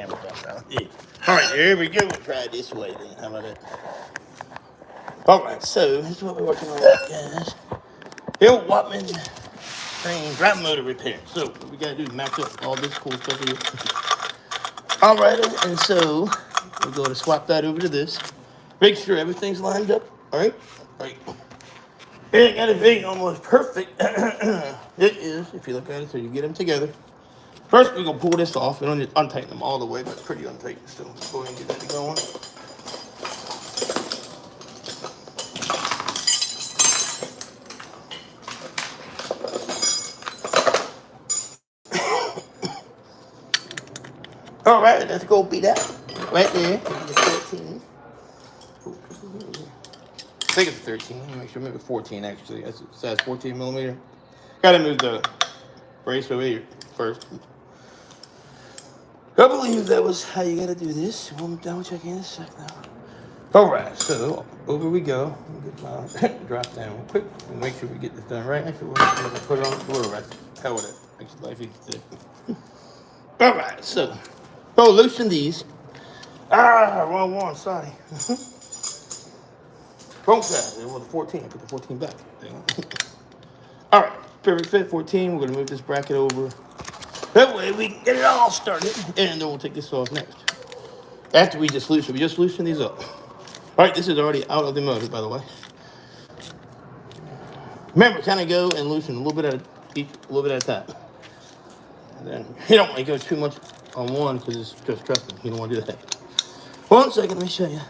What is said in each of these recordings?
camera down. Yeah. All right, here we go. We'll try it this way then. How about it? All right, so this is what we're working on, guys. The old Wattman train drive motor repair. So what we gotta do is match up all this cool stuff here. All right, and so we're going to swap that over to this. Make sure everything's lined up. All right, all right. It ain't gotta be almost perfect. It is, if you look at it, so you get them together. First, we're gonna pull this off. We don't need to untighten them all the way, but it's pretty untight still. Go ahead and get that going. All right, let's go beat that right there. 13. I think it's 13. Make sure, maybe 14 actually. It says 14 millimeter. Gotta move the brace over here first. I believe that was how you gotta do this. We'll double check in a sec now. All right, so over we go. Get my drop down real quick and make sure we get this done right. Actually, we're gonna put it on the door right. Hell with it. Makes life easy. All right, so loosen these. Wrong one. Sorry. Wrong side. It was the 14. I put the 14 back. All right, perfect fit 14. We're gonna move this bracket over. That way we can get it all started, and then we'll take this off next. After we just loosen these up. All right, this is already out of the motor, by the way. Remember, kind of go and loosen a little bit at a time. And then you don't want to go too much on one because it's just trust me, you don't want to do that. 1 second, let me show you.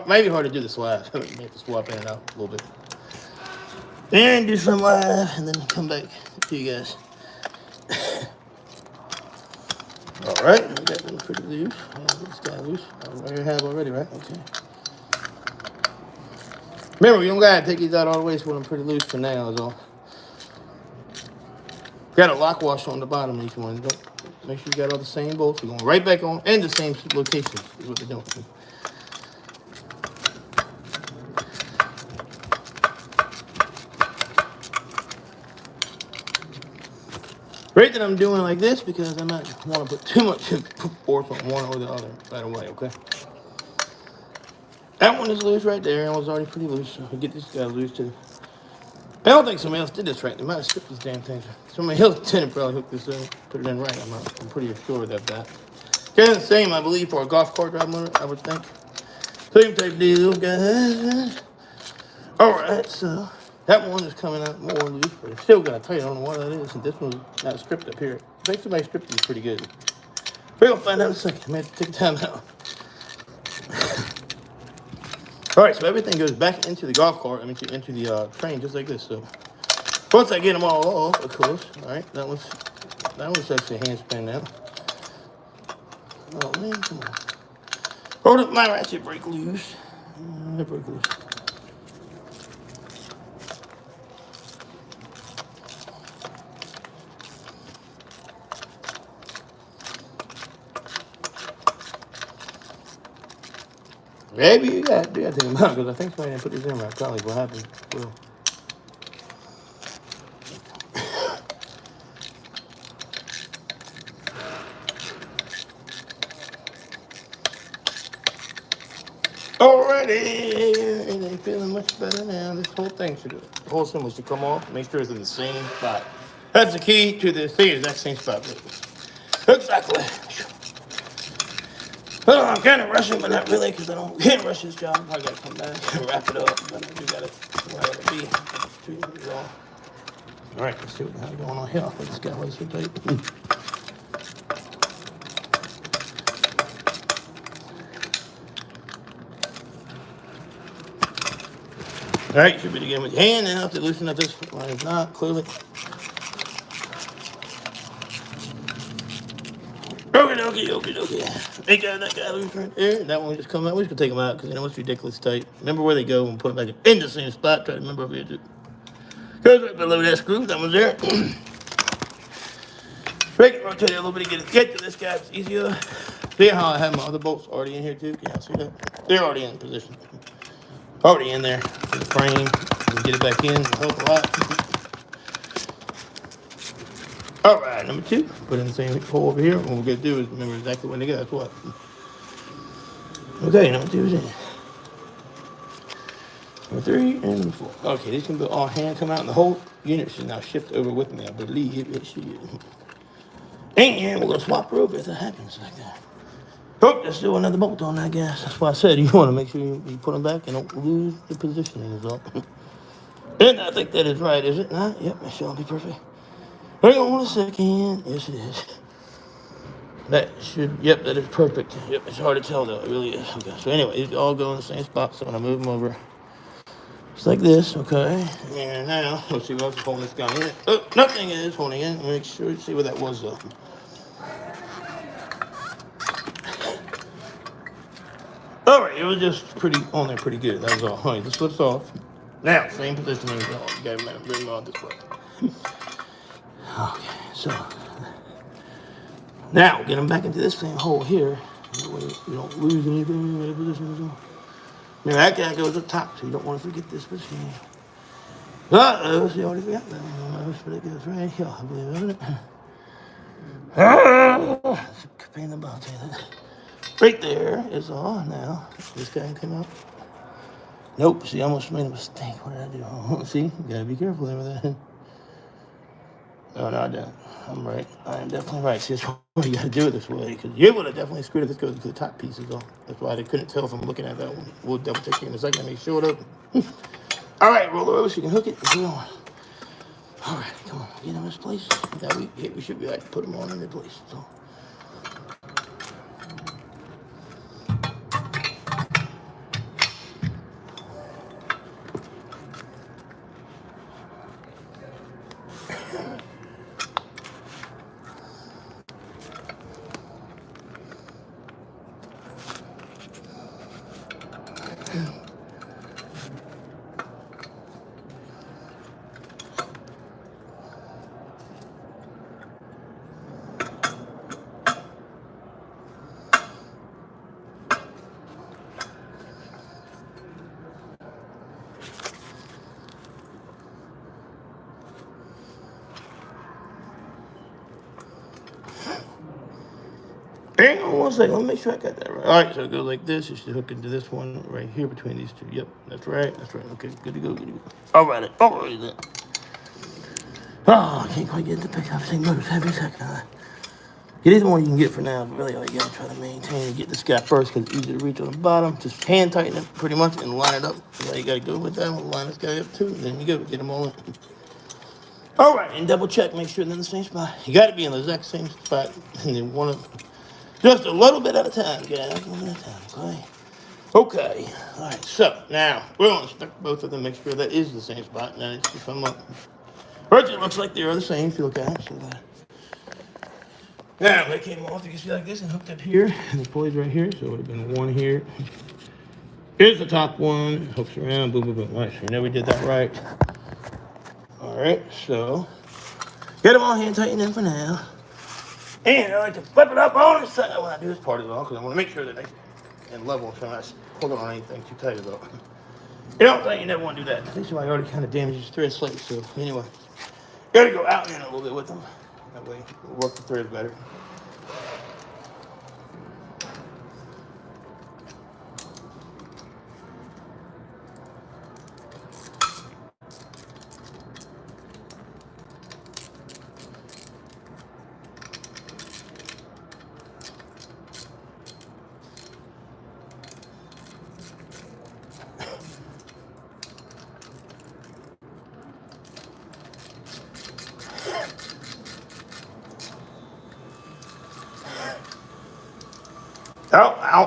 Maybe hard to do the swap. You have to swap in and out a little bit. And do some live, and then come back to you guys. All right, we got them pretty loose. This guy loose. I have already, right? Okay. Remember, you don't gotta take these out all the way, so I'm pretty loose for now, is all. Got a lock wash on the bottom of each one. Don't make sure you got all the same bolts. You're going right back on, and the same locations is what they're doing. Great that I'm doing like this because I might want to put too much force on one or the other right away, okay? That one is loose right there. It was already pretty loose, so I get this guy loose too. I don't think somebody else did this right. They might have stripped this damn thing. Somebody else didn't probably hook this in, put it in right. I'm pretty sure of that. Okay, the same, I believe, for a golf cart drive motor, I would think. Same type deal, guys. All right, so that one is coming out more loose, but it's still got a tight. I don't know what that is. And this one's not stripped up here. I think somebody stripped these pretty good. We're gonna find out in a second. I may have to take time out. All right, so everything goes back into the golf cart. Into the train, just like this. So once I get them all off, of course. All right, that one's actually a hand spin now. Oh man, come on! Hold up, my ratchet break loose. Break loose. Maybe you got to take them out because I think somebody didn't put these in right. Probably what happened. Well. Alrighty, it ain't feeling much better now. This whole thing the whole symbol should come off. Make sure it's in the same spot. That's the key to the exact same spot. Exactly. Well, I'm kind of rushing, but not really, because can't rush this job. I gotta come back and wrap it up. But I do got it where I gotta be. All right, let's see what's going on here. This guy was so tight. All right, should be again with your hand now to loosen up this one. If not, clearly. Okay. They got that guy loose right there. That one just come out. We just gonna take them out because it's ridiculous tight. Remember where they go and put them back in the same spot. Try to remember over here too. Goes right below that screw. That one's there. Break it, rotate it a little bit to get to this guy. It's easier. See how I have my other bolts already in here too? Can y'all see that? They're already in position. Already in there. The frame. Get it back in. Help a lot. All right, number 2. Put in the same hole over here. What we're going to do is remember exactly when they go. That's what. Okay, number 2 is in. Number 3 and number 4. Okay, these can be all hand come out, and the whole unit should now shift over with me. I believe it should. And we're going to swap her over if that happens like that. Oh, let's do another bolt on that, guys. That's why I said you want to make sure you put them back and don't lose the positioning is all. And I think that is right, is it not? Yep, that should be perfect. Hang on a second. Yes, it is. That should, yep, that is perfect. Yep, it's hard to tell though, it really is. Okay, so anyway, these all go in the same spot, so I'm gonna move them over. Just like this, okay? And now, let's see what else is holding this guy in. Oh, nothing is holding in. Make sure you see what that was though. All right, it was just pretty on there, pretty good. That was all. All right, this slips off. Now, same positioning as well. You gotta bring them on this way. Okay, so now get them back into this same hole here. That way you don't lose anything in the position as well. Now that guy goes up top, so you don't want to forget this position. Uh-oh, see, I already forgot that one. Almost, but it goes right here, I believe, isn't it? It's a pain in the butt. Right there is all. Now, this guy can come out. Nope, see, I almost made a mistake. What did I do? Oh, see, you gotta be careful there with that. Oh, no, I don't. I'm right. I am definitely right. See, that's why you gotta do it this way, because you would have definitely screwed it. This goes to the top pieces off. That's why they couldn't tell from looking at that one. We'll double check here in a second to make sure it open. All right, roll it over so you can hook it and put it on. All right, come on, get them in place. Now we should be able to put them on in their place. So. Hang on one second, let me make sure I got that right. All right, so it goes like this. You should hook into this one right here between these two. Yep, that's right, that's right. Okay, good to go, good to go. All right, then. Oh, I can't quite get the pick up. Thing moves every second. It is the one you can get for now, but really all you gotta try to maintain and get this guy first because it's easy to reach on the bottom. Just hand tighten it pretty much and line it up. That's all you gotta go with that. We'll line this guy up too, and then you go, get them all in. All right, and double check, make sure they're in the same spot. You gotta be in the exact same spot, and then one of just a little bit at a time, guys. One at a time, okay? Okay. All right. So now we're going to inspect both of them, make sure that is the same spot. Now let's see them up. Right, it looks like they are the same. If you look at it, so now they came off. You can see like this and hooked up here, and the pulley's right here. So it would have been one here. Here's the top one. Hooks around. Boom, boom, boom. All right. So now we did that right. All right. So get them all hand tightened in for now. And I like to flip it up on the side when I do this part as well, because I want to make sure that they and level so I'm not pulling on anything too tight as well. You don't think you never want to do that. I think somebody already kind of damaged his thread slightly, so anyway. Gotta go out and in a little bit with them. That way it'll work the threads better.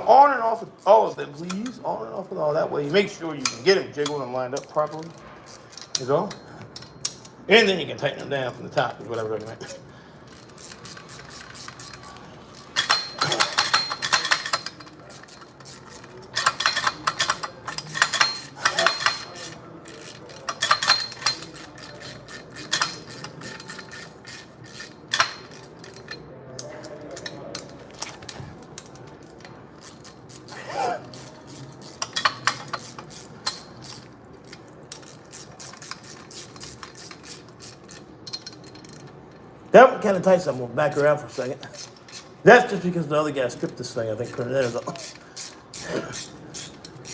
On and off with all of them, please. On and off with all that way. You make sure you can get them jiggled and lined up properly. Is all. And then you can tighten them down from the top, is what I recommend. That one kind of tight, so I'm going to back around for a second. That's just because the other guy stripped this thing, I think, put it in or something.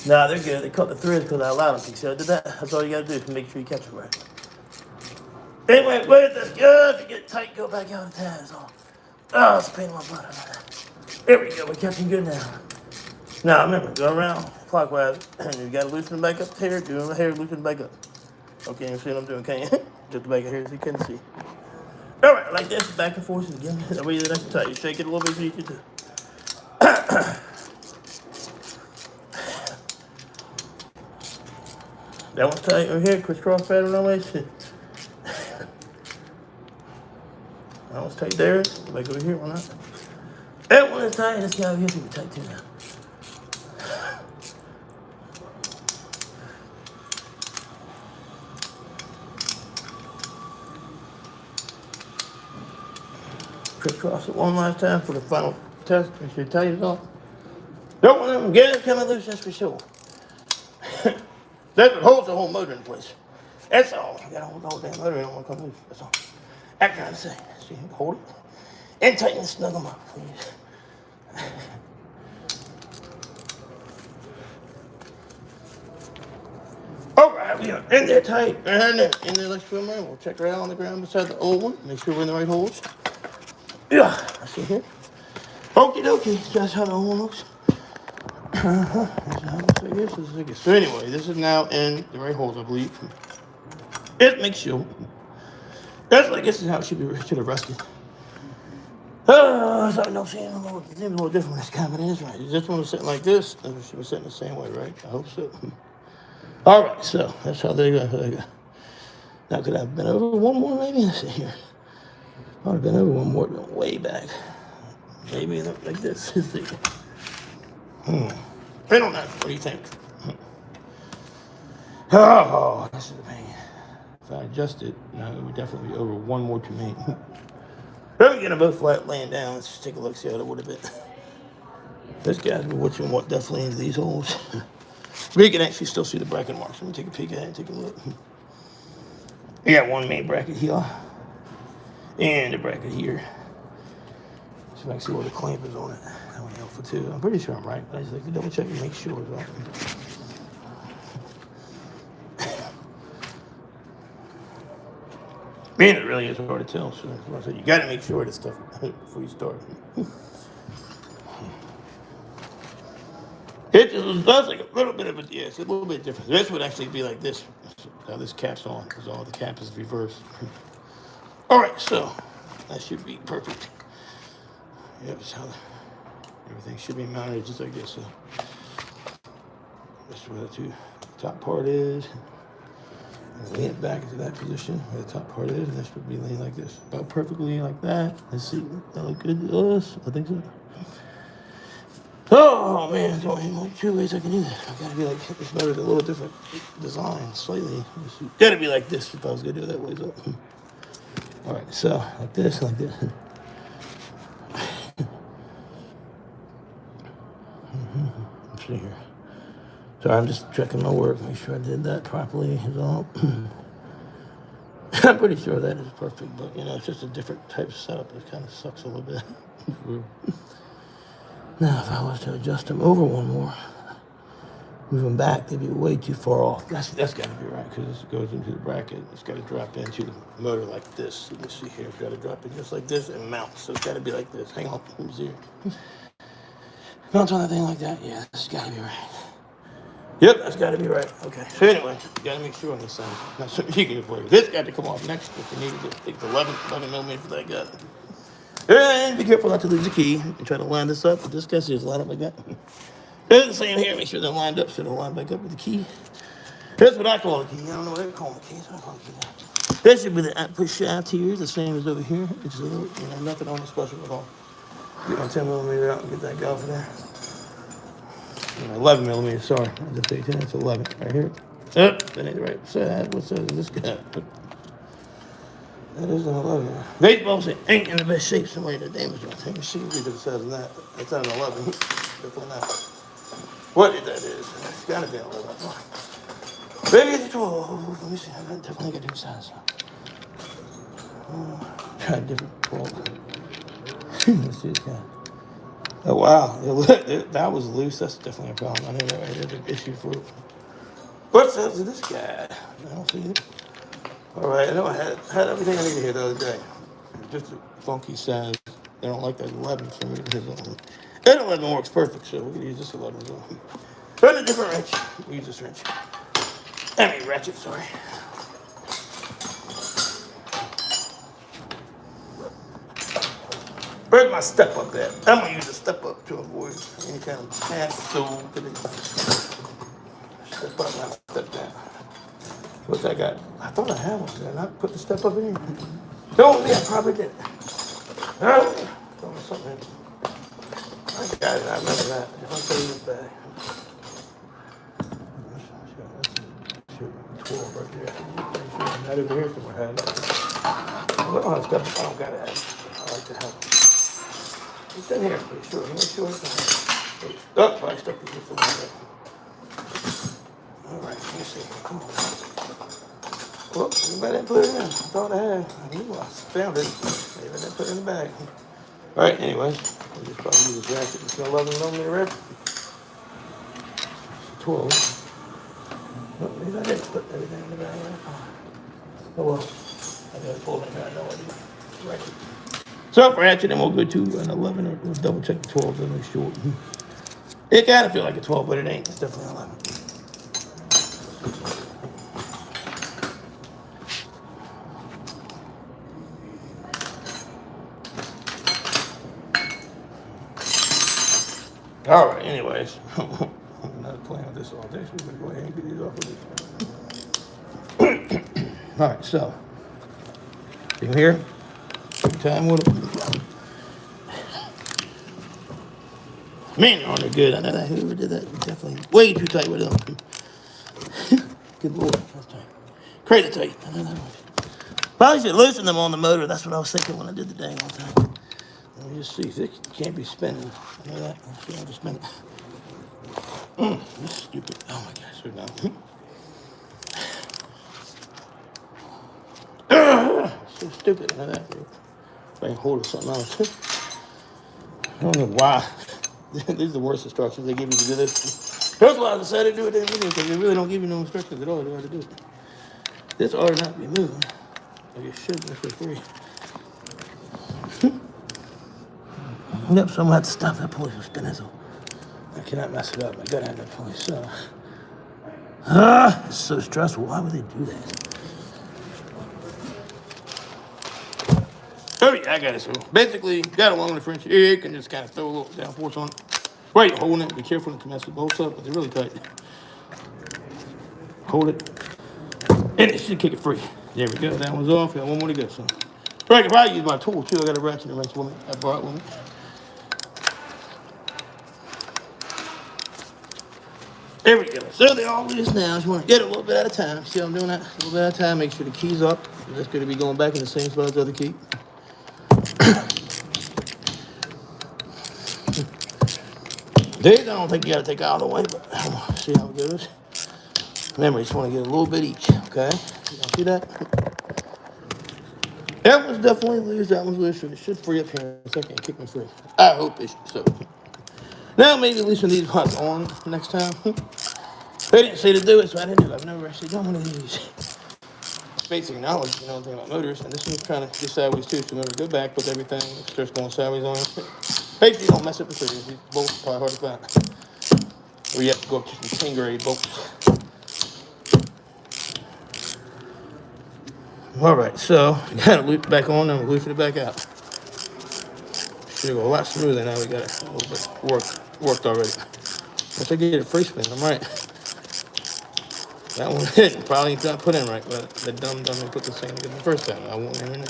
Nah, they're good. They cut the threads because I allowed them to. See, I did that. That's all you got to do is make sure you catch it right. Anyway, wait, that's good. If you get tight, go back out of the tabs. Oh, it's a pain in my butt. There we go. We're catching good now. Now, remember, go around clockwise. And you got to loosen it back up here. Do the hair, loosen it back up. Okay, you see what I'm doing, can you? Just the back of here so you can see. All right, like this, back and forth again. That way you're nice and tight. You shake it a little bit so you can do. That one's tight right here, crisscross pattern on way. That one's tight there. Back over here, why not? That one is tight. This guy over here should be tight too now. Crisscross it one last time for the final test. Make sure you tighten it off. Don't want them to get it coming loose, that's for sure. That's what holds the whole motor in place. That's all. You gotta hold the whole damn motor, you don't want to come loose. That's all. That kind of thing. So you can hold it and tighten and snug them up, please. All right, we are in there tight. In there like swimmer. We'll check right out on the ground beside the old one. Make sure we're in the right holes. Yeah, I see here. Okie dokie. That's how the old one looks. That's how it looks like this. So anyway, this is now in the right holes, I believe. It makes sure. That's like this is how it should have rested. So I don't see it a little different this time, but it is right. This one was sitting like this, and it should be sitting the same way, right? I hope so. All right, so that's how they go. Now, could I have been over one more, maybe? Let's see here. I would have been over one more, been way back. Maybe like this. I don't know. What do you think? Oh, this is a pain. If I adjust it, no, it would definitely be over one more too many. Let me get them both flat laying down. Let's just take a look, see how it would have been. This guy's been watching what definitely into these holes. We can actually still see the bracket marks. Let me take a peek at it and take a look. We got one main bracket here. And a bracket here. So I can see where the clamp is on it. That would be helpful too. I'm pretty sure I'm right, but I just like to double check and make sure it's right. Man, it really is hard to tell. So I said, you got to make sure this stuff before you start. It just does like a little bit of it. Yeah, it's a little bit different. This would actually be like this. How this cap's on, because all the cap is reversed. All right, so that should be perfect. Yeah, that's how everything should be mounted just like this. So that's where the top part is. And lean it back into that position where the top part is. And that should be laying like this, about perfectly like that. Let's see, that look good to us? I think so. Oh man, there's only two ways I can do this. I gotta be like this motor's a little different design, slightly. Gotta be like this if I was gonna do it that way. So. All right, so like this, like this. Let's see here. Sorry, I'm just checking my work, make sure I did that properly. Is all. I'm pretty sure that is perfect, but you know, it's just a different type of setup. It kind of sucks a little bit. Now, if I was to adjust them over one more, move them back, they'd be way too far off. That's got to be right, because this goes into the bracket. It's got to drop into the motor like this. Let me see here. It's got to drop in just like this and mount. So it's got to be like this. Hang on. Let me see here. Mount on that thing like that. Yeah, this has got to be right. Yep, that's got to be right. Okay. So anyway, you got to make sure on this side. Now, so you can avoid it. This got to come off next if you need to take the 11 millimeter for that guy. And be careful not to lose the key and try to line this up. But this guy says line up like that. It's the same here. Make sure they're lined up so they'll line back up with the key. That's what I call the key. I don't know what they call the key. So I call the key. That should be the push shaft here, the same as over here. It's a little, nothing on the special at all. Get my 10 millimeter out and get that guy over there. 11 millimeter, sorry. I just say 10, it's 11 right here. Oh, that ain't the right side. What size is this guy? That is an 11. Baseballs ain't in the best shape. Somebody that damaged one. Let me see if it says that. It's not an 11. Definitely not. What that is? It's got to be an 11. Maybe it's a 12. Let me see. I definitely got different size. Try a different bolt. Let's see this guy. Oh wow, that was loose. That's definitely a problem. I know that right there, big issue for it. What's up with this guy? I don't see it. All right, I know I had everything I needed here the other day. Just a funky size. They don't like that 11 for me. That 11 works perfect, so we're gonna use this 11 as well. Run a different wrench. We use this wrench. I mean ratchet, sorry. Where's my step up at? I'm gonna use a step up to avoid any kind of hassle. Step up, not step down. What's I got? I thought I had one. Did I not put the step up in here? No, yeah, I probably did. Something. I got it. I remember that. If I put it in this bag. 12 right there. Not over here somewhere. I don't have step up. I don't got it. I like to have it. It's in here, pretty sure. Make sure it's in here. Oh, I stuck it here somewhere. All right, let me see. Come on. Well, anybody didn't put it in. I thought I had. I knew I found it. Maybe I didn't put it in the bag. All right, anyways. I'll just probably use this ratchet. It's an 11mm ratchet. 12. Oh, maybe I didn't put everything in the bag. Oh well. I gotta pull it. I know what it is. Ratchet. So ratchet, and we'll go to an 11, or we'll double check the 12 to make sure. It gotta feel like a 12, but it ain't. It's definitely 11. All right, anyways. I'm not playing with this all day, so we're gonna go ahead and get these off of this. All right, so in here, take time with them. Man, aren't they good? I know that whoever did that was definitely way too tight with them. Good lord, that's tight. Crazy tight. I know that one. Probably should loosen them on the motor. That's what I was thinking when I did the dang one time. Let me just see. It can't be spinning. I know that. I'll just spin it. This is stupid. Oh my gosh, so dumb. So stupid. I know that. If I can hold it something else. I don't know why. These are the worst instructions they give you to do this. That's why I decided to do it in the video, because they really don't give you no instructions at all. They ought to do it. This ought to not be moving. Like it should be for free. Yep, so I'm gonna have to stop that place from spinning, so I cannot mess it up. I gotta have that place. So, it's so stressful. Why would they do that? Oh yeah, I got it. So basically, got along with the French. You can just kind of throw a little downforce on it. While you're holding it, be careful not to mess the bolts up, but they're really tight. Hold it, and it should kick it free. There we go. That one's off. Got one more to go. So, I can probably use my tool too. I got a ratchet and wrench with me. I brought with me. There we go. So they're all loose now. Just want to get it a little bit at a time. See how I'm doing that? A little bit at a time. Make sure the key's up. That's going to be going back in the same spot as the other key. These I don't think you got to take out all the way, but see how it goes. Remember, you just want to get a little bit each, okay? You see that? That one's definitely loose. That one's loose. It should free up here in a second and kick me free. I hope it should. So now maybe loosen these parts on next time. They didn't say to do it, so I didn't do it. I've never actually done one of these. Basic knowledge, you know, anything about motors, and this one's trying to get sideways too, so remember, go back, put everything, starts going sideways on it. Basically, don't mess up the triggers. These bolts are probably hard to find. Or you have to go up to some 10 grade bolts. All right, so you got to loop it back on and loosen it back out. Should go a lot smoother now. We got it a little bit worked already. Once I get it free spin, I'm right. That one hit. Probably got put in right, but the dumb dummy put the same together the first time. I won't even know.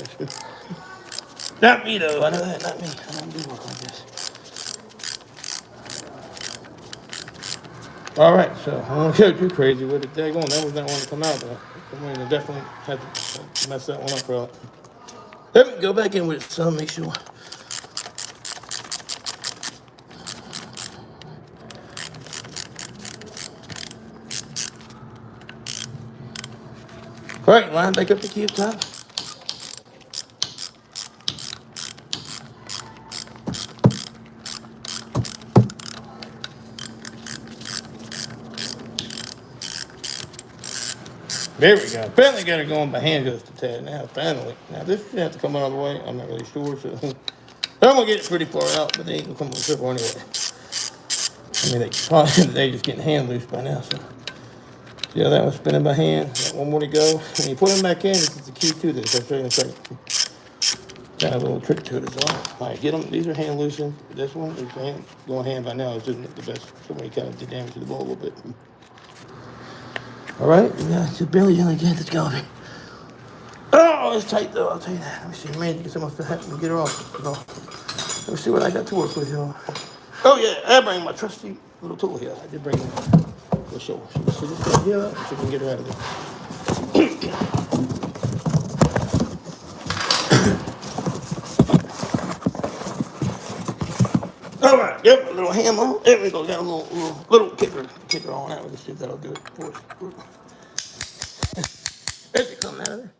Not me though. I know that. Not me. I don't do work like this. All right, so I don't go too crazy with it. Daggone, that was not one to come out though. I'm going to definitely have to mess that one up for all. Let me go back in with it, so make sure. All right, line back up the key up top. There we go. Finally got it going by hand just a tad now. Finally. Now this should have to come all the way. I'm not really sure. So I'm gonna get it pretty far out, but they ain't gonna come on the triple anyway. I mean, they just getting hand loose by now. So yeah, that was spinning by hand. Got one more to go. When you put them back in, this is the key to this. I'll show you in a second. Got a little trick to it as well. All right, get them. These are hand loosened. This one is going hand by now. It's just the best. Somebody kind of did damage to the ball a little bit. All right, yeah, it's barely gonna get this going. Oh, it's tight though. I'll tell you that. Let me see. Man, get someone to help me get her off. Let me see what I got to work with, y'all. Oh yeah, I bring my trusty little tool here. I did bring it. We'll show. See this right here? Let's see if we can get her out of there. All right, yep, a little hammer. There we go. Got a little kicker on that. Let's see if that'll do it for us. There's it coming out of there.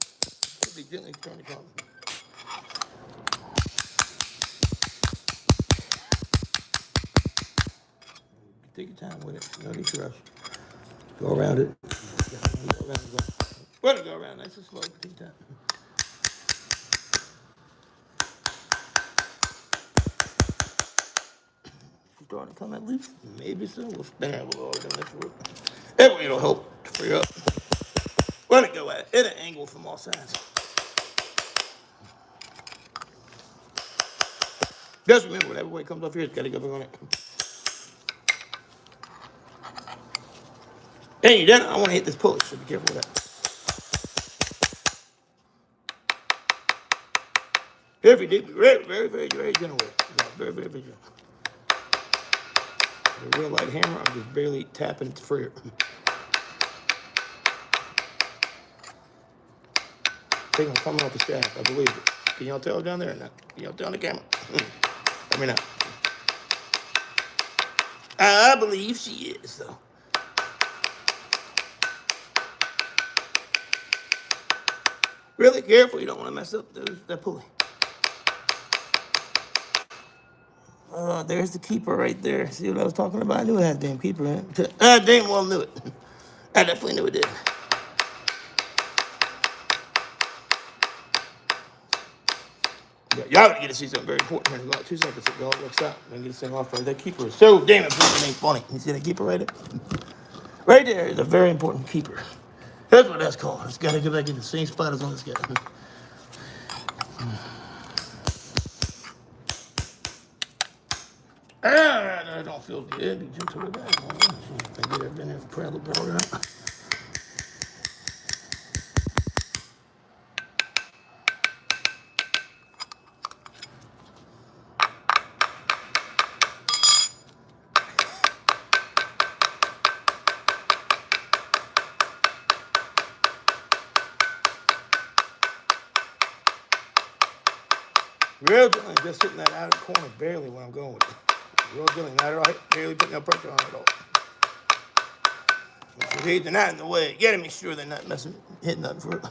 Should be gently trying to come. Take your time with it. No need to rush. Go around it. Let it go around nice and slow. Take your time. Starting to come at least. Maybe so. We'll spin it a little harder than this work. That way it'll help to free up. Let it go at an angle from all sides. Just remember, whatever way it comes off here, it's got to go back on it. Hey, then I want to hit this pulley, so be careful with that. Very deep, very, very, very, very gentle with it. Very, very, very gentle. A real light hammer, I'm just barely tapping it to free it. I think I'm coming off the shaft, I believe it. Can y'all tell down there or not? Can y'all tell on the camera? Let me know. I believe she is, though. Really careful, you don't want to mess up that pulley. There's the keeper right there. See what I was talking about? I knew it had a damn keeper in it. I damn well knew it. I definitely knew it did. Yeah, y'all gotta get to see something very important here in about 2 seconds. It all looks out. I'm gonna get this thing off right. That keeper is so damn important. It ain't funny. You see that keeper right there? Right there is a very important keeper. That's what that's called. It's gotta go back in the same spot as on this guy. I don't feel good. Be gentle with that. I get everything there. Pray a little bit harder. Real gently, just hitting that outer corner barely when I'm going with it. Real gently, not right, barely putting no pressure on it at all. If they're not in the way, you gotta make sure they're not hitting nothing for it.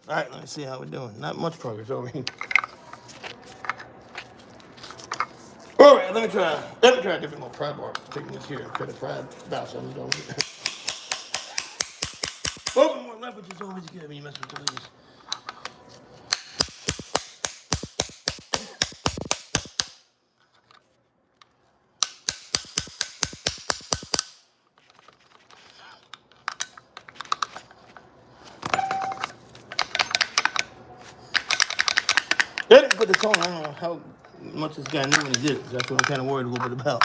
All right, let me see how we're doing. Not much progress over here. All right, let me try a different little pry bar. Taking this here, try to pry about something. Open more left, which is always good when you mess with the ladies. They didn't put this on. I don't know how much this guy knew when he did it. That's what I'm kind of worried a little bit about.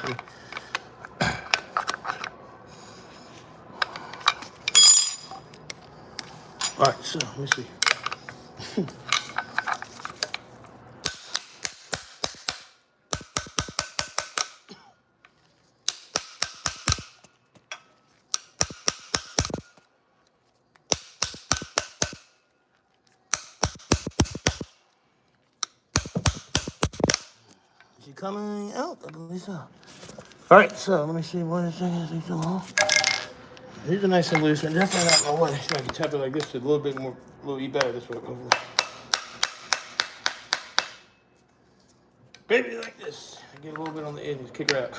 All right, so let me see. you coming out? I believe so. All right, so let me see what is it. These are nice and loose, and definitely not in my way. So I can tap it like this, a little bit more, a little bit better this way, hopefully. Baby, like this. Get a little bit on the edges, kick her out.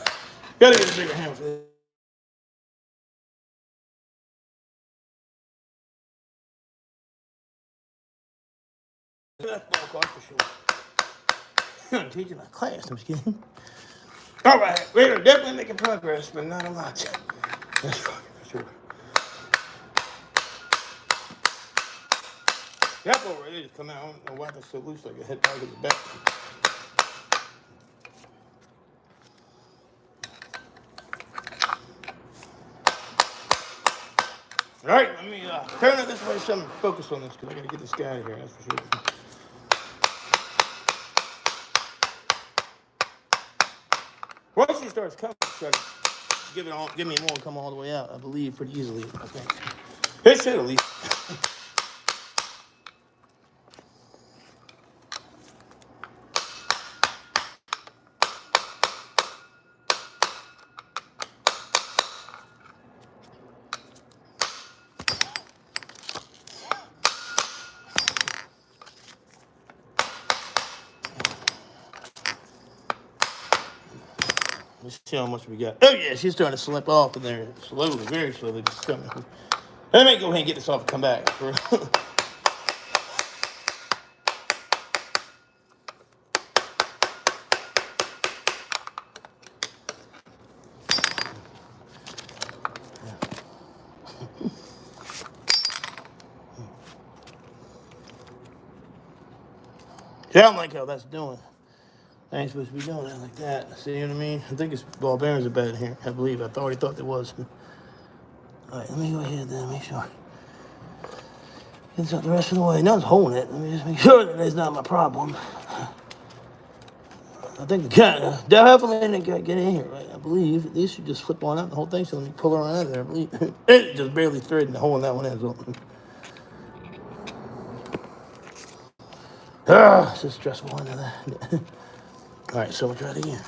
Gotta get a bigger hammer for this. That's ball cost for sure. I'm teaching my class, I'm just kidding. All right, we're definitely making progress, but not a lot. That's for sure. The apple ready to come out. I don't know why that's so loose, like a head part of the back. All right, let me turn it this way so I'm focused on this, because I got to get this guy out of here, that's for sure. Once she starts coming, try to give me more and come all the way out, I believe, pretty easily, I think. It should at least. Let's see how much we got. Oh, yeah, she's starting to slip off in there slowly, very slowly. Just coming. Let me go ahead and get this off and come back. Yeah, I don't like how that's doing. I ain't supposed to be doing that like that. See what I mean? I think it's ball bearings are bad in here. I believe. I already thought there was. All right, let me go ahead then, make sure. Gets out the rest of the way. Now it's holding it. Let me just make sure that it's not my problem. I think the cat definitely didn't get in here, right? I believe. These should just flip on out the whole thing, so let me pull her on out of there. I believe. It just barely threading the hole in that one as well. It's just stressful into that. All right, so we'll try it again.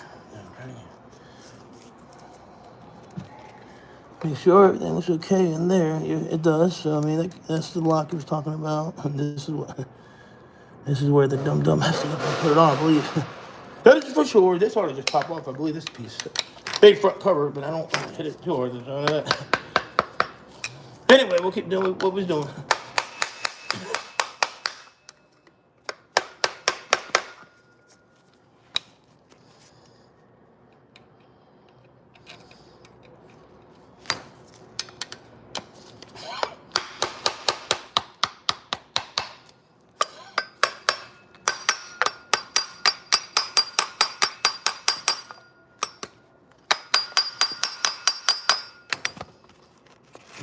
Make sure everything looks okay in there. It does. So I mean, that's the lock he was talking about. And this is where the dum has to put it on. I believe. That is for sure. This ought to just pop off. I believe this piece. Big front cover, but I don't hit it too hard. None of that. Anyway, we'll keep doing what we're doing.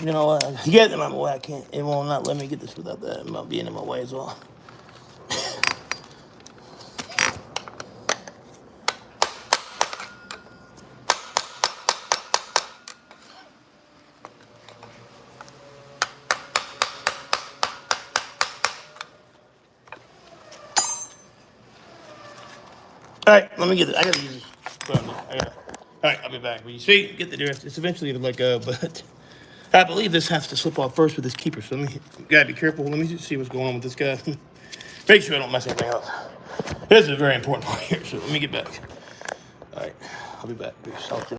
You know what? I get them out of my way. I can't. It will not let me get this without that. It might be in my way as well. All right, let me get it. I gotta use this. All right, I'll be back. But you see, get the drift. It's eventually to let go, but I believe this has to slip off first with this keeper. So gotta be careful. Let me just see what's going on with this guy. Make sure I don't mess anything up. This is a very important part here. So let me get back. All right, I'll be back. Peace.